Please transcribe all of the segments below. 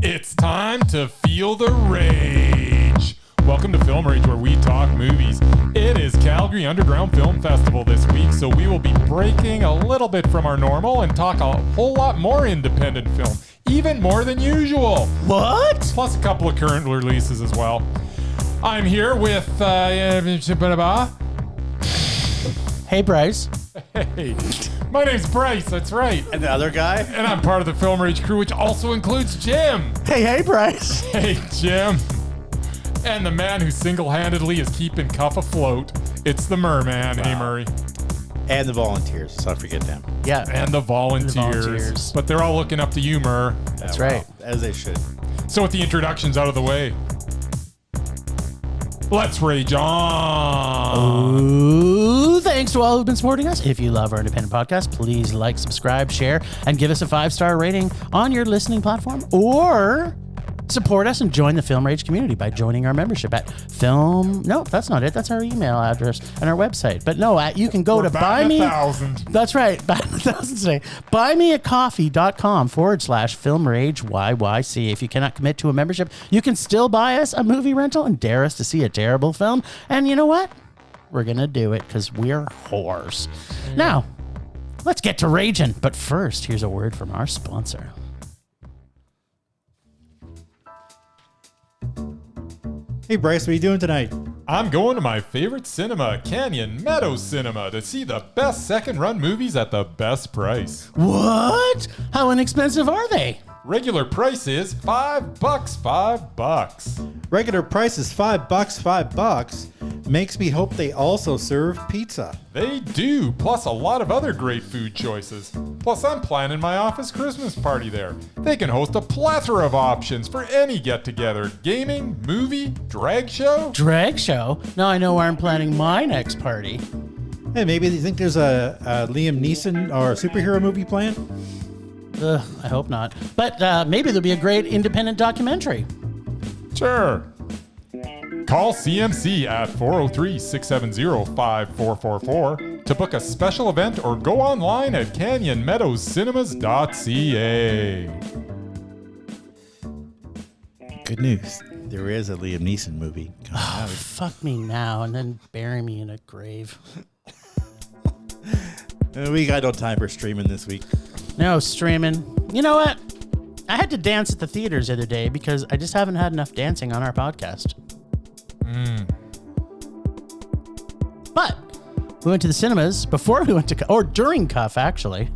It's time to feel the rage. Welcome to Film Rage, where we talk movies. It is Calgary Underground Film Festival this week, so we will be breaking a little bit from our normal and talk a whole lot more independent film, even more than usual. What? Plus a couple of current releases as well. I'm here with Hey, Bryce. Hey, my name's Bryce, that's right. And the other guy? And I'm part of the Film Rage crew, which also includes Jim. Hey, Bryce. Hey, Jim. And the man who single-handedly is keeping Cuff afloat. It's the Merman. Wow. Hey, Murray. And the volunteers. Let's not forget them. Yeah. And the volunteers. But they're all looking up to you, Mur. That's right. As they should. So with the introductions out of the way, let's rage on. Ooh, thanks to all who've been supporting us. If you love our independent podcast, please like, subscribe, share, and give us a 5-star rating on your listening platform, or support us and join the Film Rage community by joining our membership at Nope, that's not it. That's our email address and our website. But no, you can go to buy me. That's right. Buymeacoffee.com/Film Rage YYC. If you cannot commit to a membership, you can still buy us a movie rental and dare us to see a terrible film. And you know what? We're going to do it because we're whores. Now, let's get to raging. But first, here's a word from our sponsor. Hey, Bryce, what are you doing tonight? I'm going to my favorite cinema, Canyon Meadows Cinema, to see the best second-run movies at the best price. What? How inexpensive are they? Regular price is $5. Regular price is $5. Makes me hope they also serve pizza. They do, plus a lot of other great food choices. Plus, I'm planning my office Christmas party there. They can host a plethora of options for any get-together. Gaming, movie, drag show. Drag show? Now I know where I'm planning my next party. Hey, maybe you think there's a Liam Neeson or a superhero movie planned? I hope not. But maybe there'll be a great independent documentary. Sure. Call CMC at 403-670-5444 to book a special event or go online at canyonmeadowscinema.ca. Good news. There is a Liam Neeson movie coming out. Fuck me now and then bury me in a grave. We got no time for streaming this week. No streaming. You know what? I had to dance at the theaters the other day because I just haven't had enough dancing on our podcast. But we went to the cinemas before we went to, or during Cuff, actually.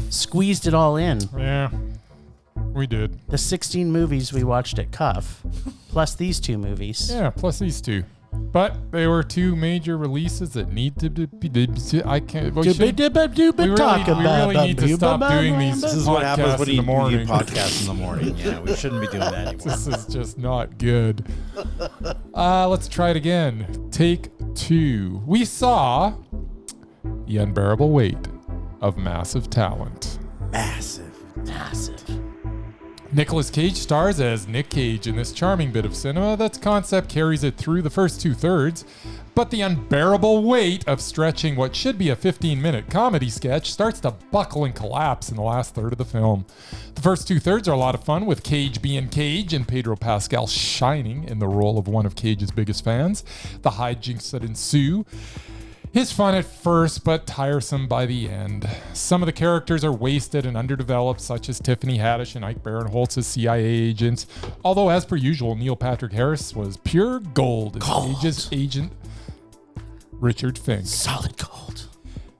Squeezed it all in. Yeah, we did. The 16 movies we watched at Cuff, plus these 2 movies. Yeah, plus these 2. But they were 2 major releases that need to be. I can't. We really need to stop doing these. This is what happens when you podcast in the morning. Yeah, we shouldn't be doing that anymore. This is just not good. Let's try it again. Take 2. We saw The Unbearable Weight of Massive Talent. Massive. Nicolas Cage stars as Nick Cage in this charming bit of cinema that's concept carries it through the first 2/3, but the unbearable weight of stretching what should be a 15-minute comedy sketch starts to buckle and collapse in the last third of the film. The first 2/3 are a lot of fun, with Cage being Cage and Pedro Pascal shining in the role of one of Cage's biggest fans. The hijinks that ensue is fun at first, but tiresome by the end. Some of the characters are wasted and underdeveloped, such as Tiffany Haddish and Ike Barinholtz as CIA agents. Although, as per usual, Neil Patrick Harris was pure gold as Cage's agent, Richard Fink. Solid gold.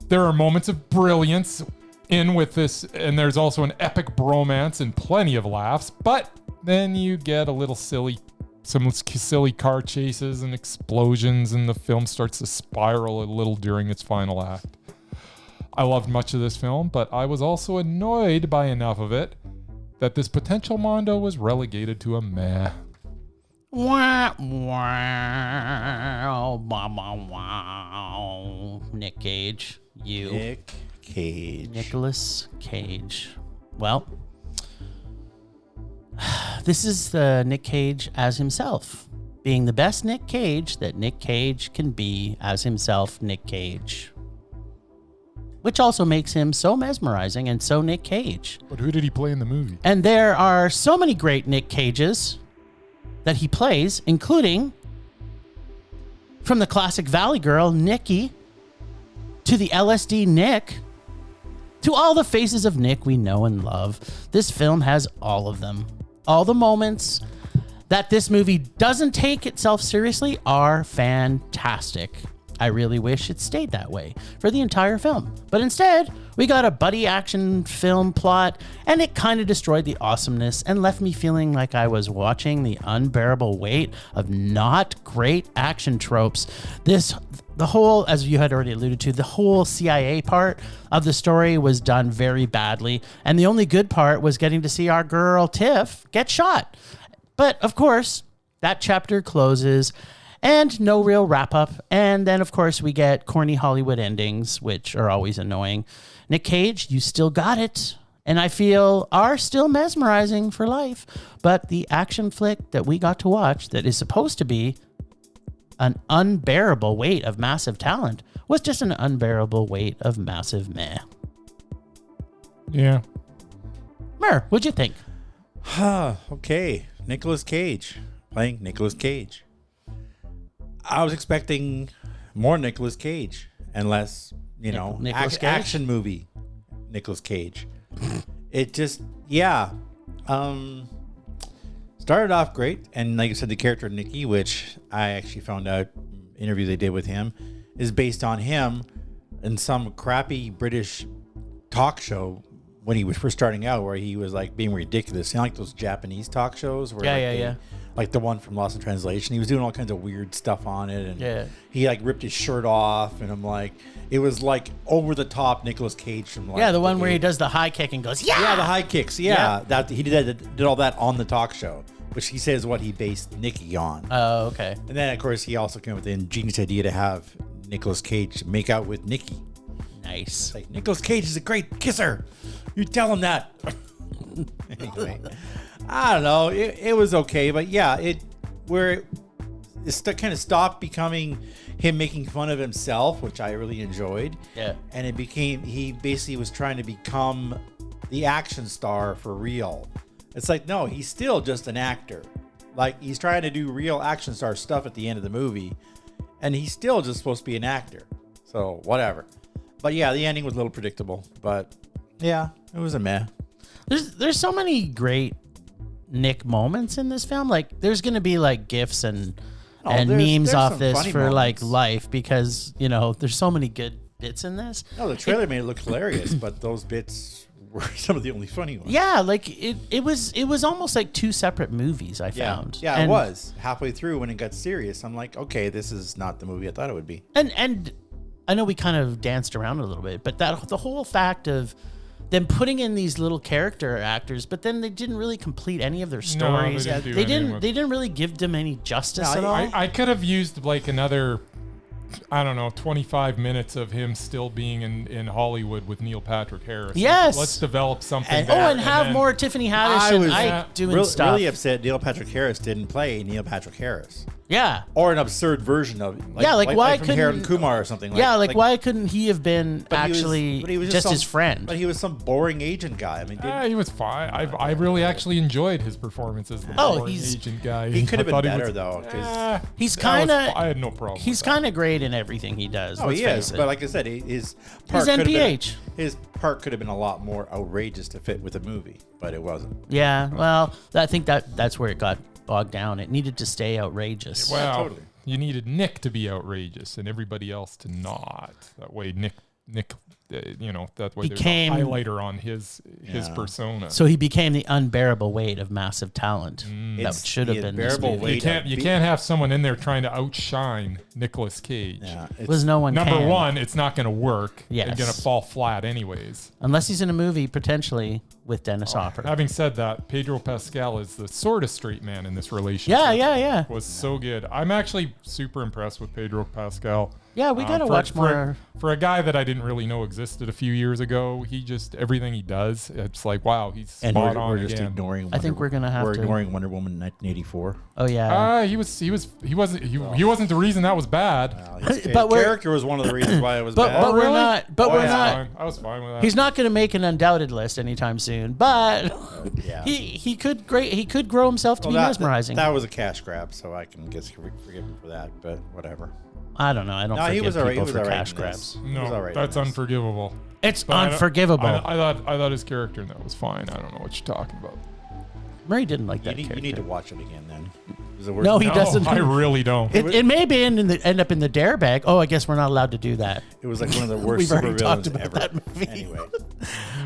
There are moments of brilliance in with this, and there's also an epic bromance and plenty of laughs, but then you get a little silly. Some silly car chases and explosions, and the film starts to spiral a little during its final act. I loved much of this film, but I was also annoyed by enough of it that this potential Mondo was relegated to a meh. Nick Cage. Nick Cage. Nicolas Cage. Well, this is the Nick Cage as himself, being the best Nick Cage that Nick Cage can be as himself, Nick Cage. which also makes him so mesmerizing and so Nick Cage. But who did he play in the movie? And there are so many great Nick Cages that he plays, including from the classic Valley Girl, Nikki, to the LSD Nick, to all the faces of Nick we know and love. This film has all of them. All the moments that this movie doesn't take itself seriously are fantastic. I really wish it stayed that way for the entire film. But instead, we got a buddy action film plot, and it kind of destroyed the awesomeness and left me feeling like I was watching the unbearable weight of not great action tropes. The whole, as you had already alluded to, the whole CIA part of the story was done very badly, and the only good part was getting to see our girl Tiff get shot. But of course, that chapter closes, and no real wrap up. And then, of course, we get corny Hollywood endings, which are always annoying. Nick Cage, you still got it. And I feel are still mesmerizing for life. But the action flick that we got to watch that is supposed to be an unbearable weight of massive talent was just an unbearable weight of massive meh. Yeah. Mer, what'd you think? Okay. Nicolas Cage playing Nicolas Cage. I was expecting more Nicolas Cage and less, Nicolas Cage? action movie Nicolas Cage. It just, yeah. Started off great. And like I said, the character Nicky, which I actually found out interview they did with him, is based on him in some crappy British talk show when he was first starting out, where he was like being ridiculous. You know, like those Japanese talk shows where like the one from Lost in Translation. He was doing all kinds of weird stuff on it, and he like ripped his shirt off, and I'm like, it was like over the top Nicolas Cage from like the one where he does the high kick and goes, the high kicks, that he did all that on the talk show, which he says what he based Nicky on. Oh, okay. And then of course he also came up with the ingenious idea to have Nicolas Cage make out with Nicky. Nice. Like, Nicolas Cage is a great kisser. You tell him that. Anyway, I don't know. It was okay, but yeah, it kind of stopped becoming him making fun of himself, which I really enjoyed. Yeah. And it became, he basically was trying to become the action star for real. It's like, no, he's still just an actor. Like, he's trying to do real action star stuff at the end of the movie, and he's still just supposed to be an actor. So, whatever. But yeah, the ending was a little predictable, but yeah, it was a meh. There's so many great Nick moments in this film. Like, there's gonna be like GIFs and memes off this for like life, because there's so many good bits in this. No, the trailer made it look hilarious, but those bits were some of the only funny ones. Yeah, like it was almost like two separate movies. I found. Yeah, it was halfway through when it got serious. I'm like, okay, this is not the movie I thought it would be. And I know we kind of danced around a little bit, but the whole fact of them putting in these little character actors, but then they didn't really complete any of their stories. No, they didn't really give them any justice at all. I could have used like another, I don't know, 25 minutes of him still being in Hollywood with Neil Patrick Harris. Yes. Let's develop something. And have more Tiffany Haddish and Ike doing stuff. Really upset Neil Patrick Harris didn't play Neil Patrick Harris. Yeah. Or an absurd version of it. Like why from couldn't Harold and Kumar or something. Why couldn't he have been actually he was just his friend? But he was some boring agent guy. I mean, he was fine. I really actually enjoyed his performance as the boring agent guy. He could have been better though. He's kind of. I had no problem. He's kind of great in everything he does. Oh, he is. But like I said, his part could have been a lot more outrageous to fit with the movie, but it wasn't. Yeah. Well, I think that's where it got bogged down. It needed to stay outrageous. Well, totally. You needed Nick to be outrageous and everybody else to not. That way, Nick, that way there's a highlighter on his persona. So he became the unbearable weight of massive talent. That should have been this movie. You can't have someone in there trying to outshine Nicolas Cage. Yeah, no one. Number one, it's not going to work. Yes. It's going to fall flat anyways. Unless he's in a movie potentially with Dennis Hopper. Having said that, Pedro Pascal is the sort of straight man in this relationship. Yeah. Was so good. I'm actually super impressed with Pedro Pascal. Yeah, we got to watch more. For a guy that I didn't really know existed a few years ago, he just, everything he does, it's like, wow, he's spot on we're just again. ignoring. I think we're gonna have to. We're ignoring Wonder Woman 1984. Oh yeah. He wasn't the reason that was bad. His But we're- character was one of the reasons why it was But, bad. but we're really? not. But we're not. Fine. I was fine with that. He's not going to make an undoubted list anytime soon. But Yeah. he could grow himself to be mesmerizing. That was a cash grab, so I can forgive him for that. But whatever. I don't know. I don't No, he forgive was alright. He people was for alright cash in this. grabs. He was No, alright that's in this. unforgivable. It's But I unforgivable. thought his character in that was fine. I don't know what you're talking about. Murray didn't like You that need, character. you need to watch it again then. It was the worst No, he movie. doesn't. I really don't. It may be end up in the dare bag. Oh, I guess we're not allowed to do that. It was like one of the worst We've already supervillains talked about ever. that movie. Anyway,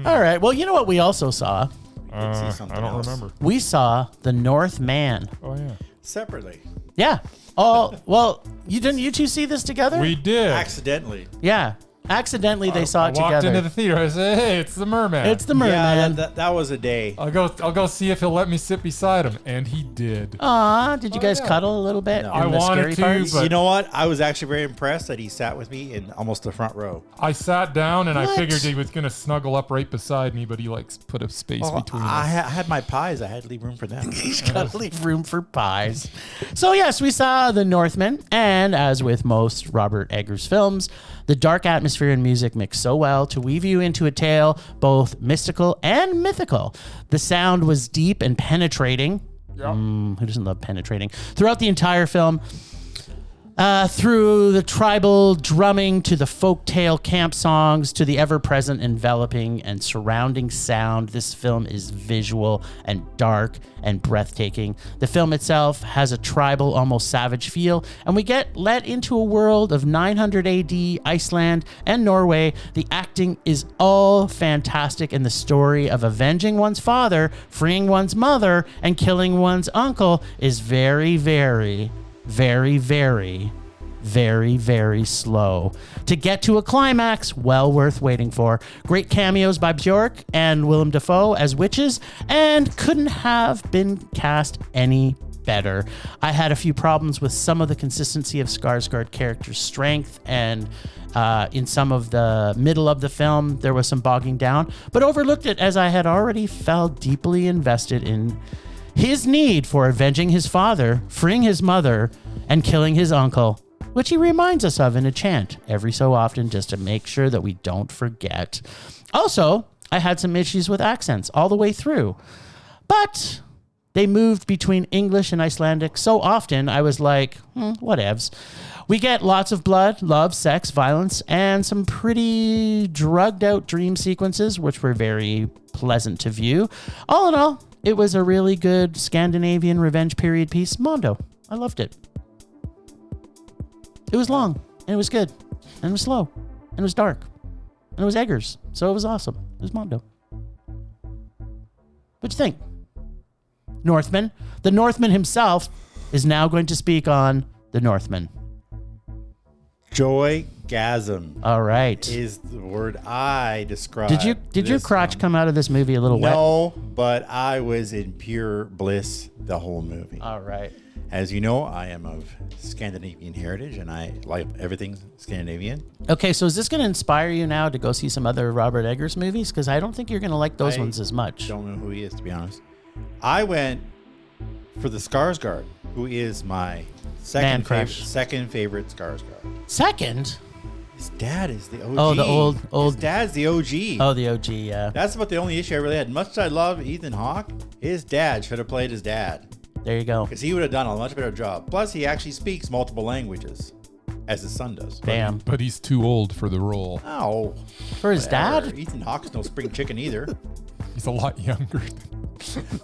All right. Well, you know what we also saw? see something I don't else. remember. We saw the Northman. Oh yeah, Separately, Yeah. Oh, well, you two see this together? we did. accidentally. Yeah. Accidentally, they saw I it walked together. into the theater. I said, "Hey, it's the merman." It's the Merman. Yeah, that was a day. I'll go see if he'll let me sit beside him, and he did. Aw, did you Oh, guys yeah. cuddle a little bit? No. in I the wanted scary to, parts? but- You know what? I was actually very impressed that he sat with me in almost the front row. I sat down and I What? figured he was gonna snuggle up right beside me, but he like put a space Well, between I us. had my pies. I had to leave room for them. He's got to leave room for pies. So, yes, we saw The Northman. And as with most Robert Eggers films, the dark atmosphere and music mix so well to weave you into a tale both mystical and mythical. The sound was deep and penetrating. Yep. Who doesn't love penetrating? Throughout the entire film. Through the tribal drumming to the folktale camp songs to the ever-present enveloping and surrounding sound, this film is visual and dark and breathtaking. The film itself has a tribal, almost savage feel, and we get let into a world of 900 AD, Iceland, and Norway. The acting is all fantastic, and the story of avenging one's father, freeing one's mother, and killing one's uncle is very, very, very, very, very, very slow. To get to a climax, well worth waiting for. Great cameos by Bjork and Willem Dafoe as witches, and couldn't have been cast any better. I had a few problems with some of the consistency of Skarsgård character's strength, and in some of the middle of the film, there was some bogging down, but overlooked it as I had already felt deeply invested in his need for avenging his father, freeing his mother, and killing his uncle, which he reminds us of in a chant every so often just to make sure that we don't forget. Also, I had some issues with accents all the way through, but they moved between English and Icelandic so often I was like, whatevs. We get lots of blood, love, sex, violence, and some pretty drugged out dream sequences, which were very pleasant to view. All in all, it was a really good Scandinavian revenge period piece. Mondo. I loved it. It was long, and it was good, and it was slow, and it was dark, and it was Eggers, so it was awesome. It was Mondo. What'd you think? Northman. The Northman himself is now going to speak on The Northman. Joygasm All right. is the word I describe. Did your crotch come out of this movie a little wet? No, but I was in pure bliss the whole movie. All right. As you know, I am of Scandinavian heritage, and I like everything Scandinavian. Okay, so is this going to inspire you now to go see some other Robert Eggers movies? Because I don't think you're going to like those I ones as much. Don't know who he is, to be honest. I went for the Skarsgård, who is my Man crush. second favorite Skarsgård. Second? His dad is the OG. Oh, the old. His dad's the OG. Oh, the OG, yeah. That's about the only issue I really had. Much as I love Ethan Hawke, his dad should have played his dad. There you go. Because he would have done a much better job. Plus, he actually speaks multiple languages, as his son does. Damn. But he's too old for the role. Oh. For his whatever. dad? Ethan Hawke's no spring chicken either. He's a lot younger.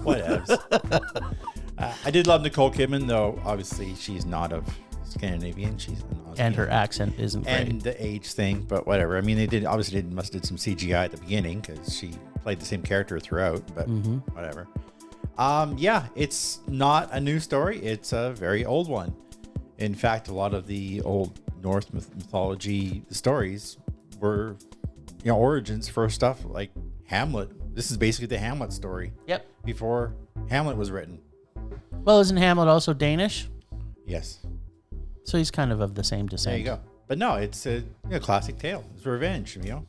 Whatevs. I did love Nicole Kidman, though. Obviously, she's not of Scandinavian. She's an Australian. And her accent isn't great. And the age thing, but whatever. I mean, they must have did some CGI at the beginning because she played the same character throughout, but whatever. Yeah, it's not a new story. It's a very old one. In fact, a lot of the old Norse mythology stories were, origins for stuff like Hamlet. This is basically the Hamlet story. Yep. Before Hamlet was written. Well, isn't Hamlet also Danish? Yes. So he's kind of the same descent. There you go. But no, it's a classic tale. It's revenge. You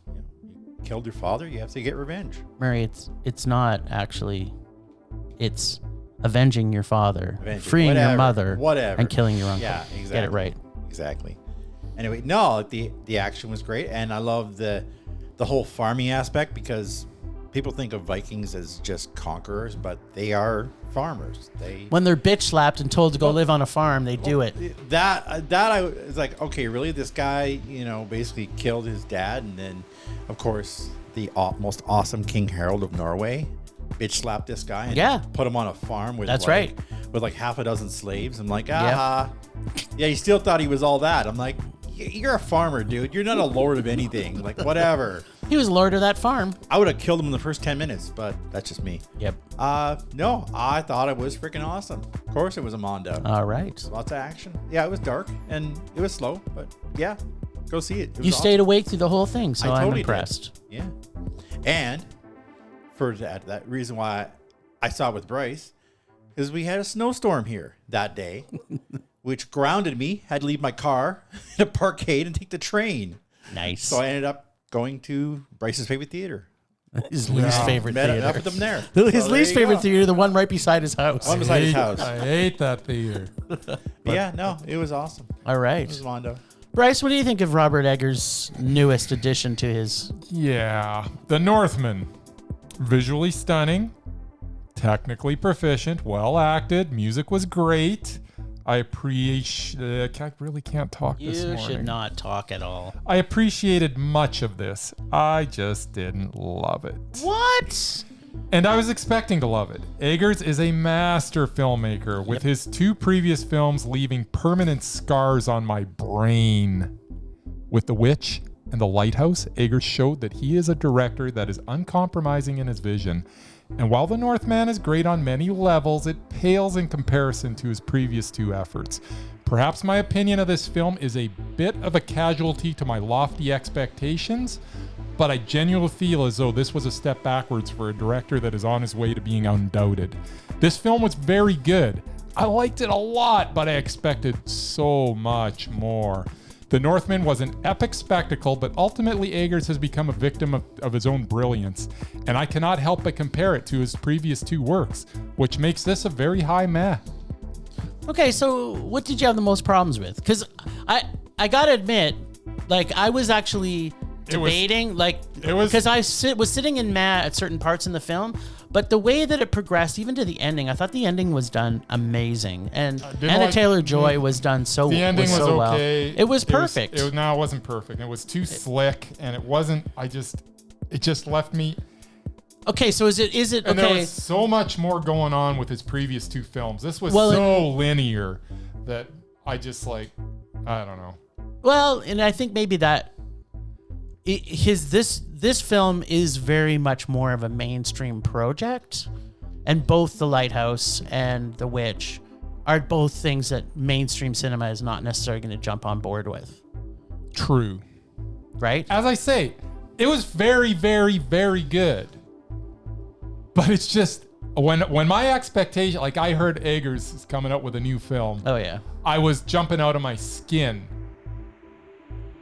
killed your father. You have to get revenge. Murray, it's not actually. It's avenging your father, freeing your mother, and killing your uncle. Yeah, exactly. Get it right. Exactly. Anyway, no, the action was great, and I love the whole farming aspect, because people think of Vikings as just conquerors, but they are farmers. When they're bitch slapped and told to go live on a farm, they do it. That I was like, okay, really? This guy, basically killed his dad, and then, of course, the most awesome King Harold of Norway bitch slapped this guy and put him on a farm with with like half a dozen slaves. I'm like, yeah, he still thought he was all that. I'm like, you're a farmer, dude. You're not a lord of anything. Like, whatever. He was lord of that farm. I would have killed him in the first 10 minutes, but that's just me. Yep. No, I thought it was freaking awesome. Of course it was a Mondo. All right. Lots of action. Yeah, it was dark and it was slow, but yeah, go see it. You stayed awake through the whole thing, so I'm totally impressed. Did. Yeah. And for that reason why I saw it with Bryce is we had a snowstorm here that day, which grounded me. Had to leave my car in a parkade and take the train. Nice. So I ended up going to Bryce's favorite theater. His least favorite theater. Met up with them there. His least favorite theater, the one right beside his house. One beside his house. I hate that theater. Yeah, no, it was awesome. All right. It was Mondo. Bryce, what do you think of Robert Eggers' newest addition to his... Yeah, The Northman. Visually stunning, technically proficient, well acted, music was great. I appreciate. I really can't talk this morning. You should not talk at all. I appreciated much of this. I just didn't love it. What? And I was expecting to love it. Eggers is a master filmmaker, with his 2 previous films leaving permanent scars on my brain. With The Witch and The Lighthouse, Eggers showed that he is a director that is uncompromising in his vision. And while The Northman is great on many levels, it pales in comparison to his previous 2 efforts. Perhaps my opinion of this film is a bit of a casualty to my lofty expectations, but I genuinely feel as though this was a step backwards for a director that is on his way to being undoubted. This film was very good. I liked it a lot, but I expected so much more. The Northman was an epic spectacle, but ultimately Eggers has become a victim of his own brilliance, and I cannot help but compare it to his previous 2 works, which makes this a very high meh. Okay, so what did you have the most problems with? Because I gotta admit, like, I was actually debating, because I was sitting in meh at certain parts in the film, but the way that it progressed, even to the ending, I thought the ending was done amazing. And Anna Taylor-Joy was done so well. The ending was okay. It was perfect. It wasn't perfect. It was too slick, and it wasn't, it just left me. Okay, so is it and okay? There was so much more going on with his previous 2 films. This was so linear that I just I don't know. Well, and I think maybe that this film is very much more of a mainstream project, and both The Lighthouse and The Witch are both things that mainstream cinema is not necessarily going to jump on board with. True. Right? As I say, it was very, very, very good. But it's just, when my expectation, like, I heard Eggers is coming out with a new film. Oh, yeah. I was jumping out of my skin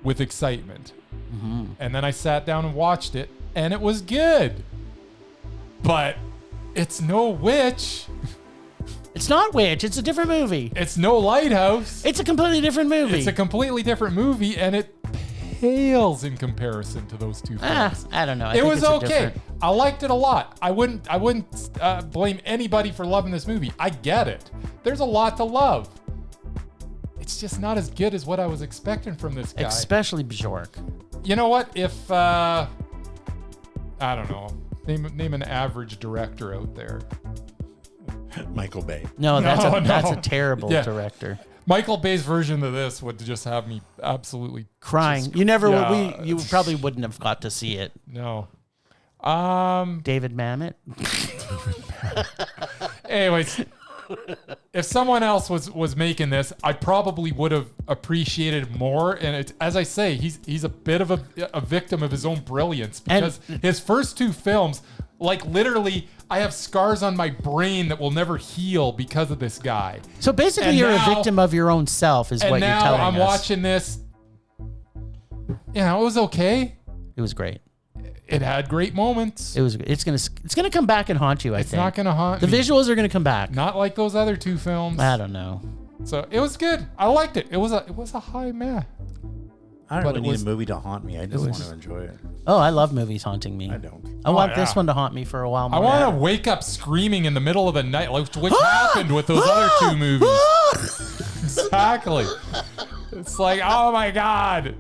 with excitement. Mm-hmm. And then I sat down and watched it, and it was good. But it's no Witch. It's not Witch. It's a different movie. It's no Lighthouse. It's a completely different movie. It's a completely different movie, and it pales in comparison to those 2 films. I don't know. It was okay. I liked it a lot. I wouldn't blame anybody for loving this movie. I get it. There's a lot to love. It's just not as good as what I was expecting from this guy. Especially Bjork. You know what? If I don't know, name an average director out there. Michael Bay. No, that's a terrible director. Michael Bay's version of this would just have me absolutely crying. You probably wouldn't have got to see it. No. David Mamet. Anyways, if someone else was making this, I probably would have appreciated more. And as I say, he's a bit of a victim of his own brilliance, because his first 2 films, like, literally, I have scars on my brain that will never heal because of this guy. So basically, you're a victim of your own self, is what you're telling us. And now I'm watching this, it was okay. It was great. It had great moments. It's gonna come back and haunt you. I It's think not gonna haunt the me. visuals are gonna come back. Not like those other two films. I don't know. So it was good. I liked it. It was a high meh. I don't But really it need was- a movie to haunt me. I just want to enjoy it. Oh, I love movies haunting me. I don't. I want yeah. this one to haunt me for a while more. I want to wake up screaming in the middle of the night, like which happened with those other two movies. Exactly. It's like, oh my god.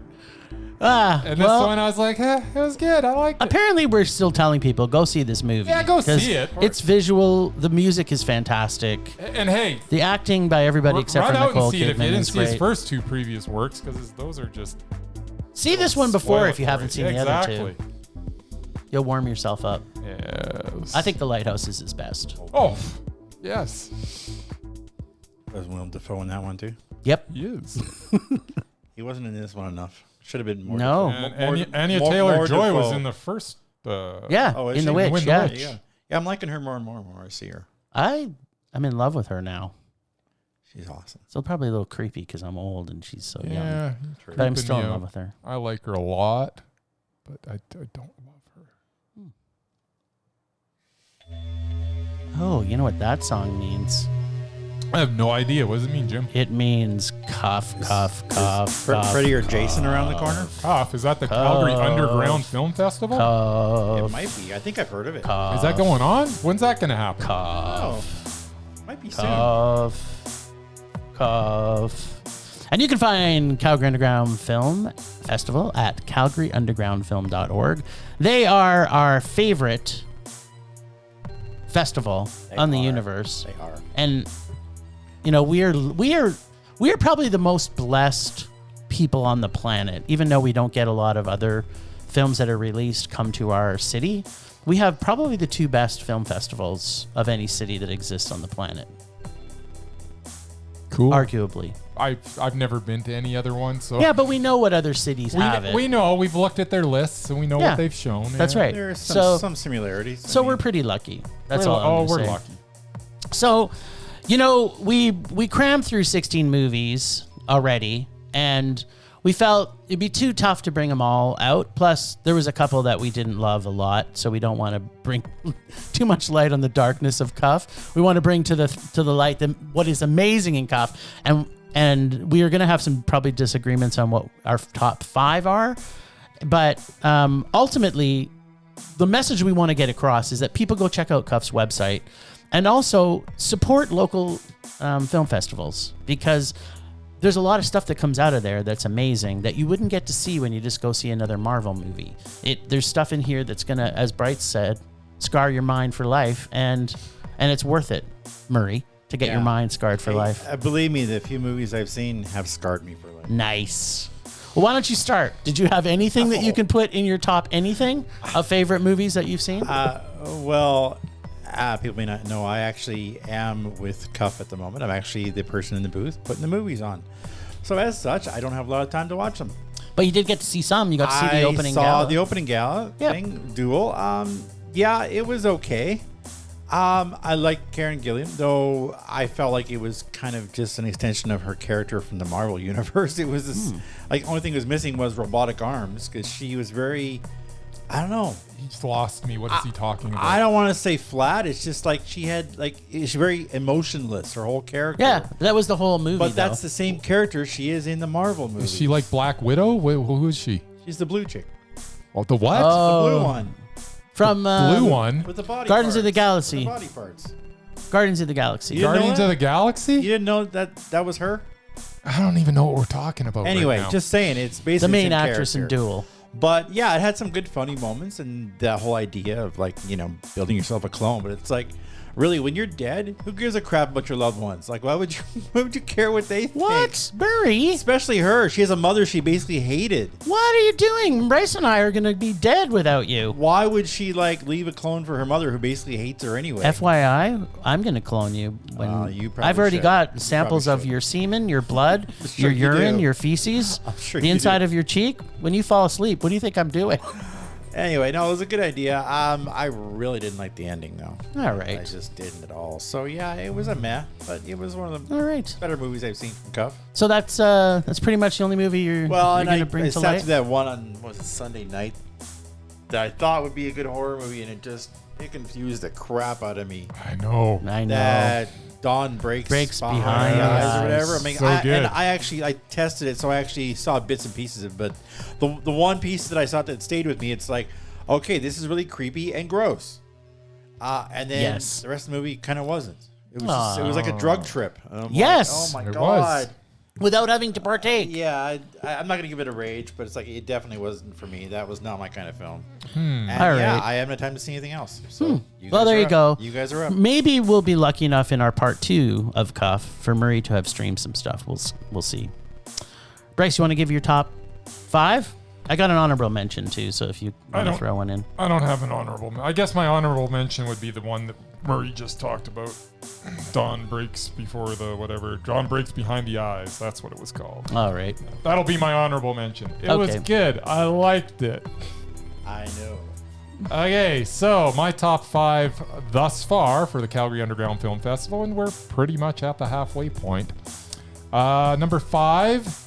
And this one, I was like, it was good. I liked it. Apparently, we're still telling people go see this movie. Yeah, go 'cause see it. It's visual. The music is fantastic. And hey, The acting by everybody except run for out Nicole and see it if you Kidman didn't is see his great. first two previous works, because those are just. See this one before spoil if you it for haven't seen the Exactly. other two. You'll warm yourself up. Yes. I think The Lighthouse is his best. Oh, yes. Was Willem Dafoe in that one too? Yep. He is. He wasn't in this one enough. Should have been more. No. And Anya more Taylor-Joy was Dafoe. in the first. Yeah, Oh, is in she? The Witch. Win the Yeah. Witch. Yeah. Yeah, I'm liking her more and more and more. I see her. I'm in love with her now. She's awesome. Still probably a little creepy because I'm old and she's so young. Yeah. But I'm creeping still me in out. love with her. I like her a lot, but I don't love her. Oh, you know what that song means? I have no idea. What does it mean, Jim? It means cough, cough, cough, cough. Freddie or Jason around the corner? Cough. Is that the Calgary Underground Film Festival? It Cough, might be. I think I've heard of it. cough, Is that going on? When's that going to happen? cough, Oh, might be soon. cough, cough. And you can find Calgary Underground Film Festival at calgaryundergroundfilm.org. They are our favorite festival on the universe. They are. And you know, we are probably the most blessed people on the planet. Even though we don't get a lot of other films that are released come to our city, we have probably the two best film festivals of any city that exists on the planet, Cool. arguably. I've never been to any other one, so Yeah, but we know what other cities have it. we know. We've looked at their lists and we know Yeah. what they've shown. That's yeah. right. There's So some similarities. so we're pretty lucky. That's We're all. I'm gonna we're say. lucky. So, you know, we crammed through 16 movies already, and we felt it'd be too tough to bring them all out. Plus, there was a couple that we didn't love a lot, so we don't want to bring too much light on the darkness of Cuff. We want to bring to the light what is amazing in Cuff, and we are going to have some probably disagreements on what our top 5 are, but ultimately, the message we want to get across is that people go check out Cuff's website. And also support local film festivals, because there's a lot of stuff that comes out of there that's amazing that you wouldn't get to see when you just go see another Marvel movie. There's stuff in here that's gonna, as Bright said, scar your mind for life, and it's worth it, Murray, to get your mind scarred for life. Believe me, the few movies I've seen have scarred me for life. Nice. Well, why don't you start? Did you have anything that you can put in your top anything of favorite movies that you've seen? People may not know, I actually am with Cuff at the moment. I'm actually the person in the booth putting the movies on. So as such, I don't have a lot of time to watch them. But you did get to see some. You got to see the opening I saw gala. the opening gala thing, Duel. Yeah, it was okay. I liked Karen Gillan, though I felt like it was kind of just an extension of her character from the Marvel universe. It was this, like, only thing that was missing was robotic arms, because she was very, I don't know. He just lost me. What is he talking about? I don't want to say flat. It's just like she had, like, she's very emotionless, her whole character. Yeah, that was the whole movie. But that's the same character she is in the Marvel movie. Is she like Black Widow? Who is she? She's the blue chick. Oh, the what? The blue one. From Blue one. With the body Guardians of the parts. Galaxy. With the body parts. Guardians of the Galaxy. You didn't know Guardians that? of the Galaxy? You didn't know that was her? I don't even know what we're talking about. Anyway, right now. just saying, it's basically The main the same actress in character. Duel. But yeah, it had some good funny moments, and the whole idea of, like, you know, building yourself a clone. But it's like, really, when you're dead, who gives a crap about your loved ones? Like, why would you care what they think? What? Burry? Especially her. She has a mother she basically hated. What are you doing? Bryce and I are going to be dead without you. Why would she, like, leave a clone for her mother who basically hates her anyway? FYI, I'm going to clone you. When you probably I've already should. got You samples probably of should. your semen, your blood, Sure your you urine, do. your feces, I'm sure the you inside do. of your cheek. When you fall asleep, what do you think I'm doing? Anyway, no, it was a good idea. I really didn't like the ending though. All right. I just didn't at all. So yeah, it was a meh, but it was one of the All right. better movies I've seen from Cuff. So that's pretty much the only movie you're And going to bring I to sat light? through that one on was it Sunday night that I thought would be a good horror movie, and it confused the crap out of me. I know. I know. That dawn breaks behind the the eyes or eyes. whatever. I mean, So good. and I tested it, so I actually saw bits and pieces of it. But the one piece that I saw that stayed with me, it's like, okay, this is really creepy and gross. And then Yes. the rest of the movie kind of wasn't. It was it was like a drug trip. And I'm Yes. like, oh my It god. was. Without having to partake. Yeah, I'm not gonna give it a rage, but it's like it definitely wasn't for me. That was not my kind of film. And All yeah, right. I haven't had time to see anything else. So you Well, guys there are you up. go. You guys are up. Maybe we'll be lucky enough in our part 2 of Cuff for Murray to have streamed some stuff. We'll see. Bryce, you want to give your top 5? I got an honorable mention too, so if you want to don't- throw one in. I don't have an honorable. I guess my honorable mention would be the one that Murray just talked about. Dawn breaks before the whatever. Dawn breaks behind the eyes. That's what it was called. All right. That'll be my honorable mention. It was Okay. good. I liked it. I know. Okay, so my top 5 thus far for the Calgary Underground Film Festival, and we're pretty much at the halfway point. Number 5,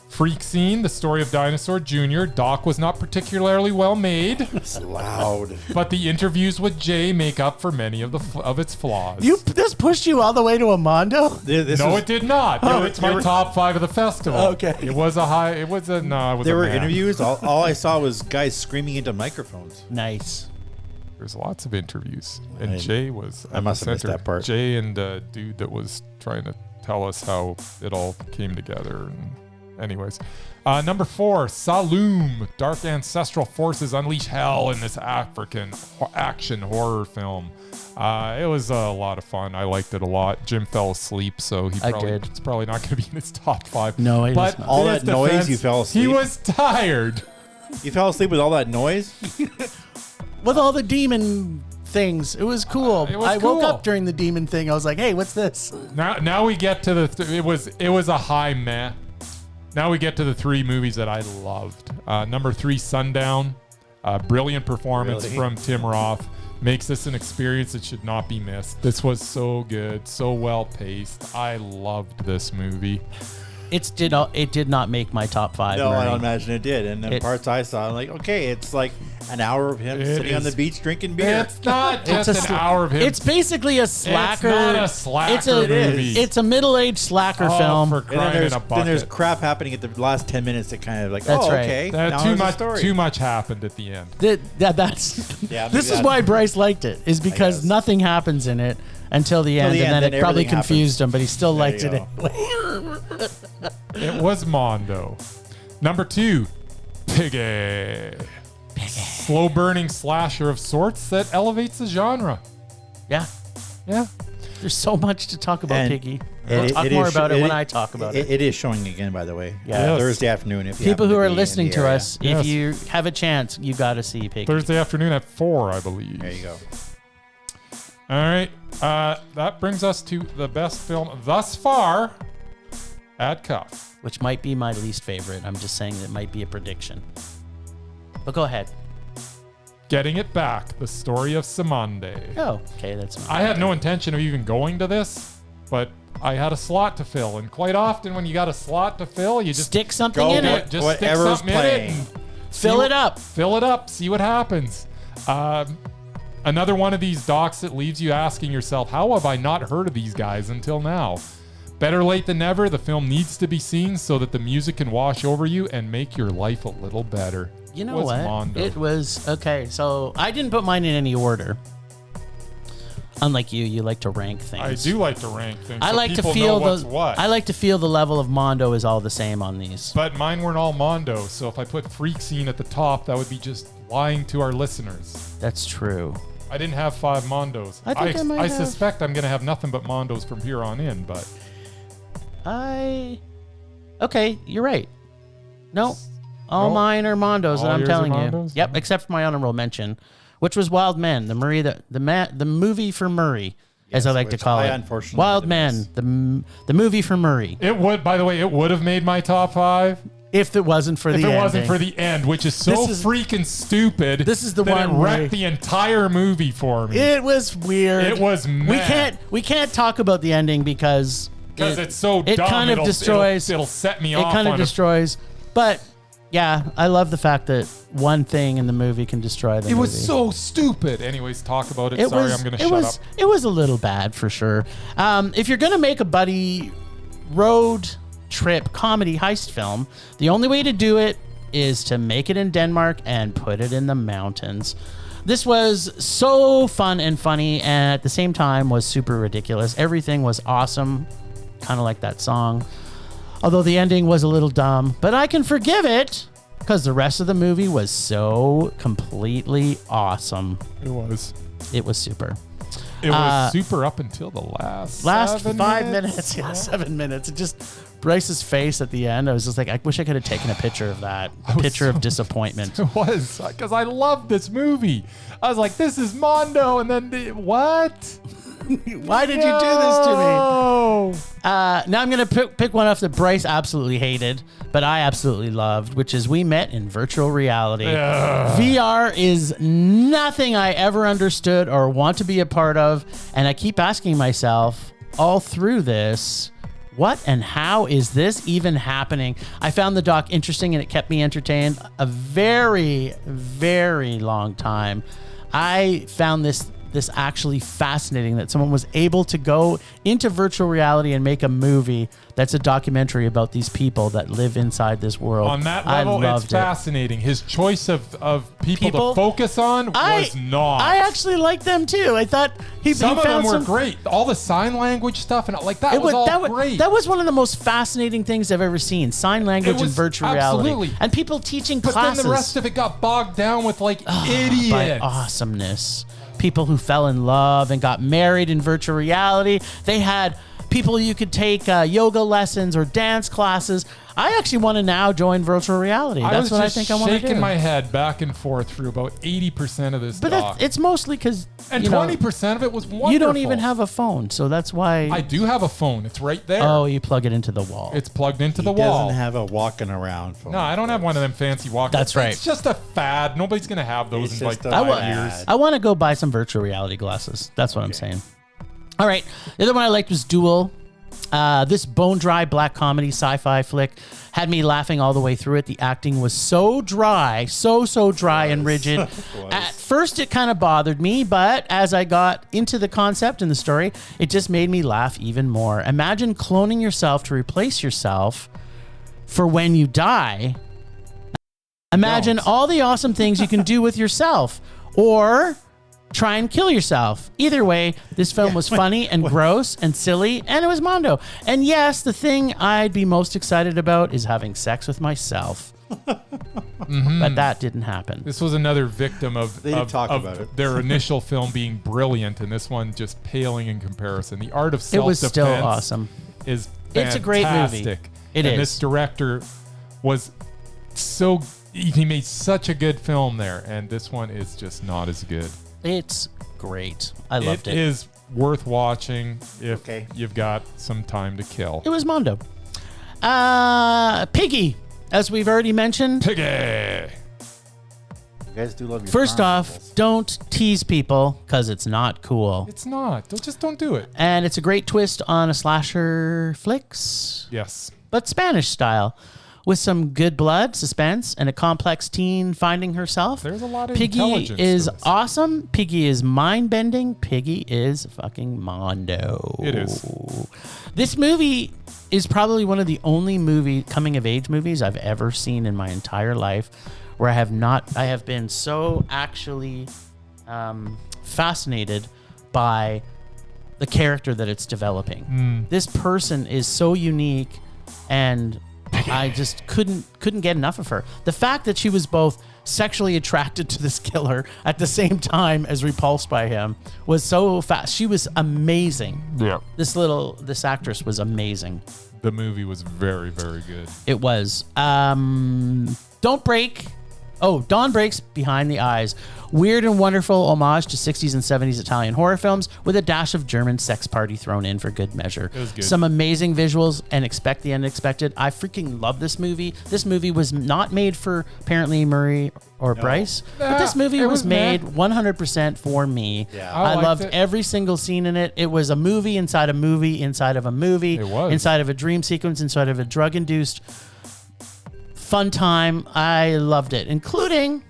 Freak Scene, The Story of Dinosaur Jr. Doc was not particularly well made, It's loud. but the interviews with Jay make up for many of its flaws. This pushed you all the way to a Mondo? No, it did not. It's my top 5 of the festival. Okay. It was a high. It was a no. It was There a were meh. interviews. All I saw was guys screaming into microphones. Nice. There's lots of interviews, I- and Jay was. I at must the have missed center. that part. Jay and the dude that was trying to tell us how it all came together. And anyways, number 4, Saloom. Dark ancestral forces unleash hell in this African action horror film. It was a lot of fun. I liked it a lot. Jim fell asleep, so I did. it's probably not going to be in his top 5. No, it but is not. All in his that noise, defense, you fell asleep? He was tired. You fell asleep with all that noise? With all the demon things. It was cool. It was I woke cool. up during the demon thing. I was like, hey, what's this? Now we get to it was a high meh. Now we get to the 3 movies that I loved. Number 3, Sundown. Brilliant performance Really? from Tim Roth. Makes this an experience that should not be missed. This was so good, so well paced. I loved this movie. It did not make my top 5. No, I Murray. don't imagine it did. And the parts I saw, I'm like, okay, it's like an hour of him It sitting on is- the beach drinking beer. It's not just It's an hour of him. It's basically a slacker. It's not a slacker it's a, movie. It's a middle-aged slacker Oh, film. for And crying in a then there's bucket. crap happening at the last 10 minutes that kind of like, That's oh, right. okay. now Too there's a much. story. Too much happened at the end. That's Yeah, this maybe is that- why Bryce liked it, is because guess. nothing happens in it until the end, the and end, then then it probably everything confused happens. him, but he still There liked you it go. anyway. It was Mondo. Number 2, Piggy. Slow burning slasher of sorts that elevates the genre. Yeah, Yeah. there's so much to talk about, And Piggy. We'll it- talk it more is- about it when it- I talk about it. It is showing again, by the way. Yeah. Yes. Thursday afternoon. If you People happen who to are be in listening the to area. us, Yes. if you have a chance, you got to see Piggy. Thursday afternoon at 4, I believe. There you go. All right. That brings us to the best film thus far at Cuff. Which might be my least favorite. I'm just saying that might be a prediction. But go ahead. Getting It Back, the story of Samande. Oh, okay, that's not. I had no intention of even going to this, but I had a slot to fill. And quite often when you got a slot to fill, you just Stick something Go in get it. just stick whatever's something in it playing. and Fill it up. Fill it up. See what happens. Another one of these docs that leaves you asking yourself, how have I not heard of these guys until now? Better late than never. The film needs to be seen so that the music can wash over you and make your life a little better. You know Was what? Mondo. It was okay. So I didn't put mine in any order. Unlike you like to rank things. I do like to rank things. I so like to people feel know what's the. what. I like to feel the level of Mondo is all the same on these. But mine weren't all Mondo, so if I put Freak Scene at the top, that would be just lying to our listeners. That's true. I didn't have 5 Mondos. I think I might have. suspect I'm going to have nothing but Mondos from here on in, but Okay, you're right. No, all No? mine are Mondos, All and I'm yours are telling you. Mondos? Yep, except for my honorable mention, which was Wild Men, the movie for Murray, as I like to which call I it. unfortunately Wild did Men, miss. the movie for Murray. it would, by the way, it would have made my top 5 If it wasn't for the ending. If it wasn't for the end, which is so freaking stupid. This is the that one it where wrecked the entire movie for me. It was weird. It was mad. We can't talk about the ending because it's so it dumb. kind of destroys. It'll set me off. It kind of destroys. But yeah, I love the fact that one thing in the movie can destroy the movie. It was so stupid. Anyways, talk about it. Sorry, I'm going to shut up. It was a little bad for sure. If you're going to make a buddy road trip comedy heist film, the only way to do it is to make it in Denmark and put it in the mountains. This was so fun and funny, and at the same time was super ridiculous. Everything was awesome, kind of like that song. Although the ending was a little dumb, but I can forgive it because the rest of the movie was so completely awesome. It was. It was super. It was super up until the last 5 minutes. Yeah, 7 minutes. It just Bryce's face at the end. I was just like, I wish I could have taken a picture of that. A picture of disappointment. It was because I loved this movie. I was like, this is Mondo, and then what? Why did you do this to me? Now I'm going to pick one off that Bryce absolutely hated, but I absolutely loved, which is We Met in Virtual Reality. VR is nothing I ever understood or want to be a part of, and I keep asking myself all through this, what and how is this even happening? I found the doc interesting and it kept me entertained a very, very long time. I found this actually fascinating that someone was able to go into virtual reality and make a movie that's a documentary about these people that live inside this world. On that level, it's fascinating. His choice of people to focus on was not. I actually liked them too. I thought some of them were great. All the sign language stuff and like that was all great. That was one of the most fascinating things I've ever seen. Sign language in virtual reality. And people teaching classes. But then the rest of it got bogged down with like idiots. By awesomeness. People who fell in love and got married in virtual reality. They had people you could take yoga lessons or dance classes. I actually want to now join virtual reality. That's what I think I want to do. I was shaking my head back and forth through about 80% of this doc. But it's mostly because... And 20% of it was wonderful. You don't even have a phone, so that's why... I do have a phone. It's right there. Oh, you plug it into the wall. It's plugged into the wall. He doesn't have a walking around phone. No, I don't have one of them fancy walking. That's right. It's just a fad. Nobody's going to have those in like 5 years. I want to go buy some virtual reality glasses. That's what I'm saying. All right. The other one I liked was Duel. This bone-dry black comedy sci-fi flick had me laughing all the way through it. The acting was so dry, so dry and rigid. At first, it kind of bothered me, but as I got into the concept and the story, it just made me laugh even more. Imagine cloning yourself to replace yourself for when you die. Imagine all the awesome things you can do with yourself, or try and kill yourself. Either way, this film was funny and gross and silly, and it was Mondo. And yes, the thing I'd be most excited about is having sex with myself. But that didn't happen. This was another victim of their initial film being brilliant, and this one just paling in comparison. The art of self-defense was still awesome. Is fantastic. It's a great movie. And this director was so... He made such a good film there, and this one is just not as good. It's great. I loved it. It is worth watching if you've got some time to kill. It was Mondo. Piggy, as we've already mentioned. Piggy! You guys do love your First off, don't tease people because it's not cool. It's not. Just don't do it. And it's a great twist on a slasher flicks. Yes. But Spanish style. With some good blood, suspense, and a complex teen finding herself. There's a lot of Piggy intelligence is to this. awesome. Piggy is mind-bending. Piggy is fucking Mondo. It is. This movie is probably one of the only coming-of-age movies I've ever seen in my entire life where I have been so actually fascinated by the character that it's developing. This person is so unique, and I just couldn't get enough of her. The fact that she was both sexually attracted to this killer at the same time as repulsed by him was so fast. She was amazing. Yeah. This actress was amazing. The movie was very, very good. It was. Don't break Oh, Dawn Breaks Behind the Eyes. Weird and wonderful homage to 60s and 70s Italian horror films with a dash of German sex party thrown in for good measure. It was good. Some amazing visuals and expect the unexpected. I freaking love this movie. This movie was not made for apparently Murray or Bryce, but this movie it was was made 100% for me. Yeah. I liked loved it. every single scene in it. It was a movie inside a movie inside of a movie. It was. Inside of a dream sequence, inside of a drug-induced fun time. I loved it, including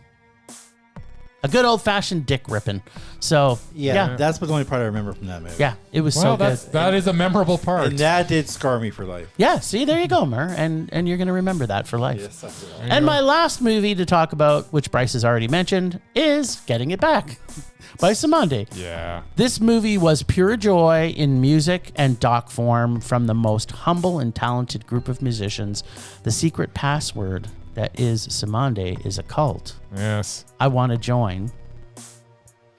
a good old-fashioned dick ripping. So, yeah. That's the only part I remember from that movie. Yeah, it was Well, so good. that is a memorable part. And that did scar me for life. Yeah, see, there you go, Mur. And you're going to remember that for life. Yes, I will. There you And go. my last movie to talk about, which Bryce has already mentioned, is Getting It Back by Samande. Yeah. This movie was pure joy in music and doc form from the most humble and talented group of musicians. The secret password that is Samande is a cult. Yes. I want to join.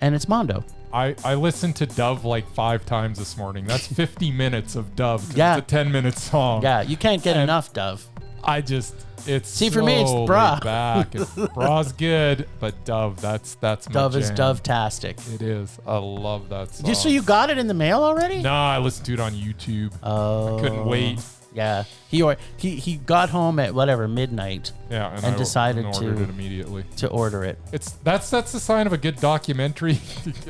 And it's Mondo. I listened to Dove like 5 times this morning. That's 50 minutes of Dove. 'Cause Yeah. It's a 10-minute song. Yeah, you can't get enough, Dove. It's See, for me, it's so Bra. laid back. Bra's good, but Dove, that's my Dove is jam. Dove-tastic. It is. I love that song. So you got it in the mail already? No, I listened to it on YouTube. Oh. I couldn't wait. Yeah. He got home at whatever, midnight Yeah, And I decided ordered to- it immediately. to order it. That's the sign of a good documentary,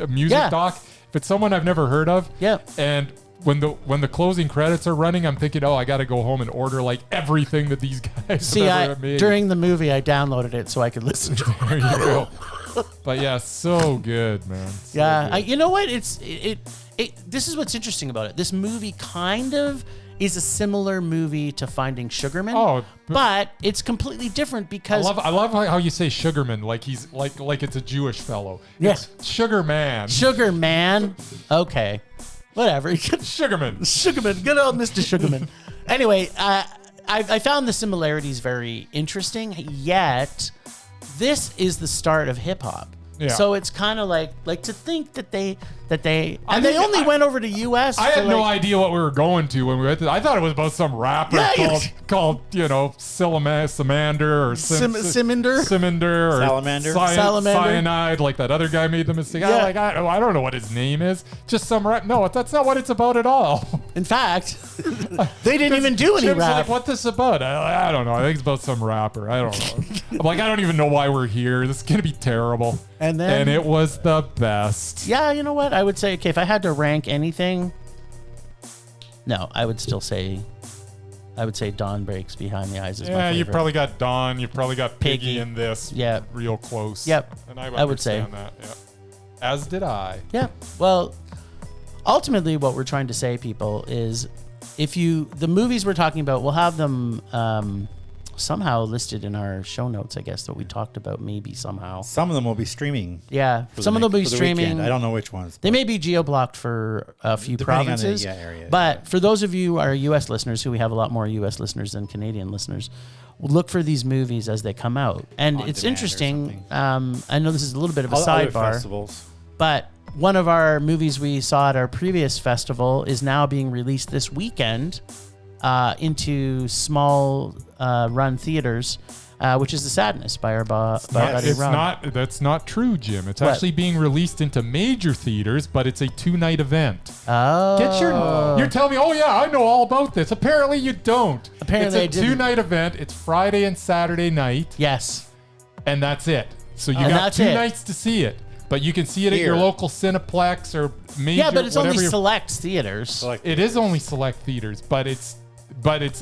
a music Yeah. doc. If it's someone I've never heard of, Yep. and when the closing credits are running, I'm thinking, oh, I got to go home and order like everything that these guys See, have ever made. during the movie, I downloaded it so I could listen to it. There you go. But yeah, so good, man. So Yeah, good. you know what? This is what's interesting about it. This movie kind of is a similar movie to Finding Sugarman. Oh, but it's completely different because I love how you say Sugarman, like he's like it's a Jewish fellow. Yeah. It's Sugar Man. Sugar Man. Okay, whatever. Sugarman. Sugarman, good old Mr. Sugarman. Anyway, I found the similarities very interesting. Yet, this is the start of hip hop. Yeah. So it's kind of like to think that they I and they think only went over to U.S. I for had no like- idea what we were going to when we went to. I thought it was about some rapper Yeah, called Samander or Siminder? Siminder or Salamander? Salamander? Cyanide, like that other guy made the mistake. Yeah. I don't know what his name is. Just some rap. No, that's not what it's about at all. In fact, they didn't even do any Jim's rap. like, what's this about? I don't know. I think it's about some rapper. I don't know. I'm like, I don't even know why we're here. This is gonna be terrible. And then- it was the best. Yeah, you know what? I would say, okay, if I had to rank anything, no, I would say Dawn Breaks Behind the Eyes is my Yeah, favorite. you probably got Don. You probably got Piggy Piggy. in this. Yeah. Real close. Yep. And I I would say. understand that. Yeah. As did I. Yeah. Well, ultimately, what we're trying to say, people, is the movies we're talking about, we'll have them somehow listed in our show notes, I guess, that we talked about maybe somehow. Some of them will be streaming. Yeah. for the Some of them will be for the streaming. weekend. I don't know which ones. They may be geo-blocked for a few Depending on the, provinces. area. But for those of you, our U.S. listeners, who we have a lot more U.S. listeners than Canadian listeners, look for these movies as they come out. And On it's demand or interesting. I know this is a little bit of a All other sidebar, festivals. but one of our movies we saw at our previous festival is now being released this weekend into small run theaters, which is The Sadness by our buddy Ron. That's not true, Jim. It's What? actually being released into major theaters, but it's a 2-night event. Oh. You're telling me, oh yeah, I know all about this. Apparently you don't. Apparently I it's a didn't. 2-night event. It's Friday and Saturday night, Yes. and that's it. So you And got that's 2 it. nights to see it. But you can see it at Here. your local Cineplex or major. Yeah, but it's only whatever your- select theaters. Select- It is only select theaters, but it's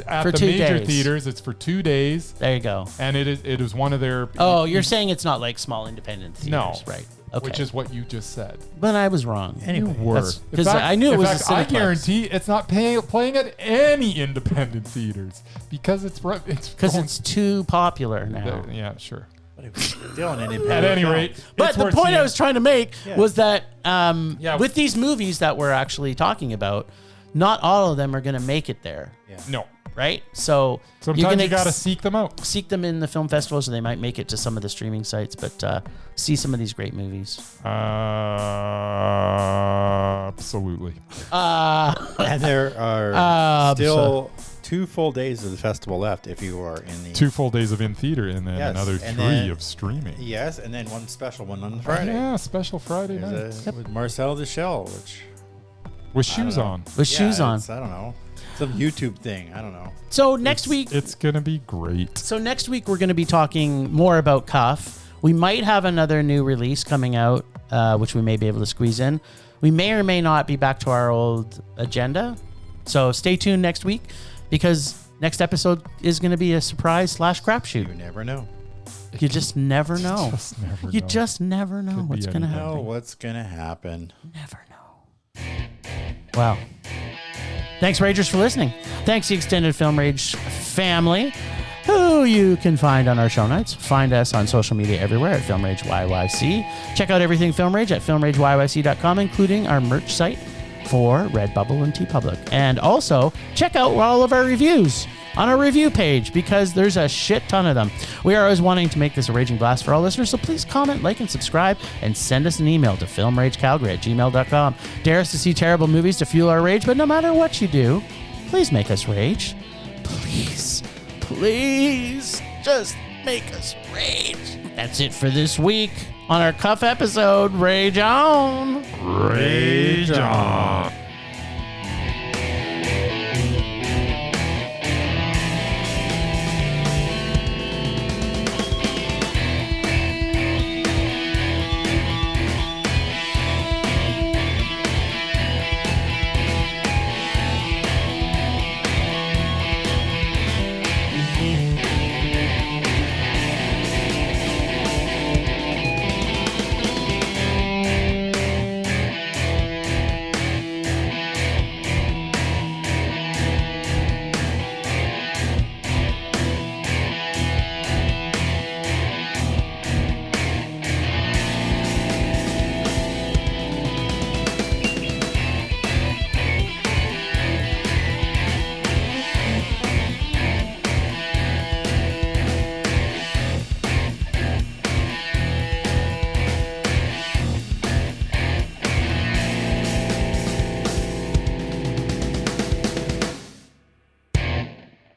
at For the 2 major days. theaters. It's for 2 days, There you go. and it is one of their. Oh, you're saying it's not like small independent theaters, No. right? Okay. Which is what you just said. But I was wrong. Anyway, That's- In 'cause fact- I knew it in was fact, a I Cineplex. guarantee it's not playing at any independent theaters because it's Because going- it's too popular now. yeah, sure. But it was still an independent. At any film. rate, But it's the worth point I seeing. was trying to make was that Yeah. with these movies that we're actually talking about, not all of them are going to make it there, No, right? So sometimes you're going you got to seek them out. seek them in the film festivals, or they might make it to some of the streaming sites. But see some of these great movies. Absolutely. And there are still 2 full days of the festival left if you are in the 2 full days of in theater and then Yes, another and 3 then- of streaming. Yes, and then one special one on Friday. Yeah, special Friday night. There's with Marcel Deschelles, which With shoes on. With shoes on. I don't know. Some YouTube thing. I don't know. So next week, It's going to be great. So next week we're going to be talking more about Cuff. We might have another new release coming out, which we may be able to squeeze in. We may or may not be back to our old agenda. So stay tuned next week because next episode is going to be a surprise / crapshoot. You never know. You just never know. Just never You know. just never know Could be what's going to anything. Know happen. what's gonna happen? Never know. Wow. Thanks, Ragers, for listening. Thanks, the Extended Film Rage family, who you can find on our show notes. Find us on social media everywhere at Film Rage YYC. Check out everything Film Rage at filmrageyyc.com, including our merch site for Redbubble and TeePublic. And also, check out all of our reviews on our review page because there's a shit ton of them. We are always wanting to make this a raging blast for all listeners, so please comment, like, and subscribe, and send us an email to filmragecalgary@gmail.com. Dare us to see terrible movies to fuel our rage, but no matter what you do, please make us rage. Please, please, just make us rage. That's it for this week on our Cuff episode. Rage on. Rage on.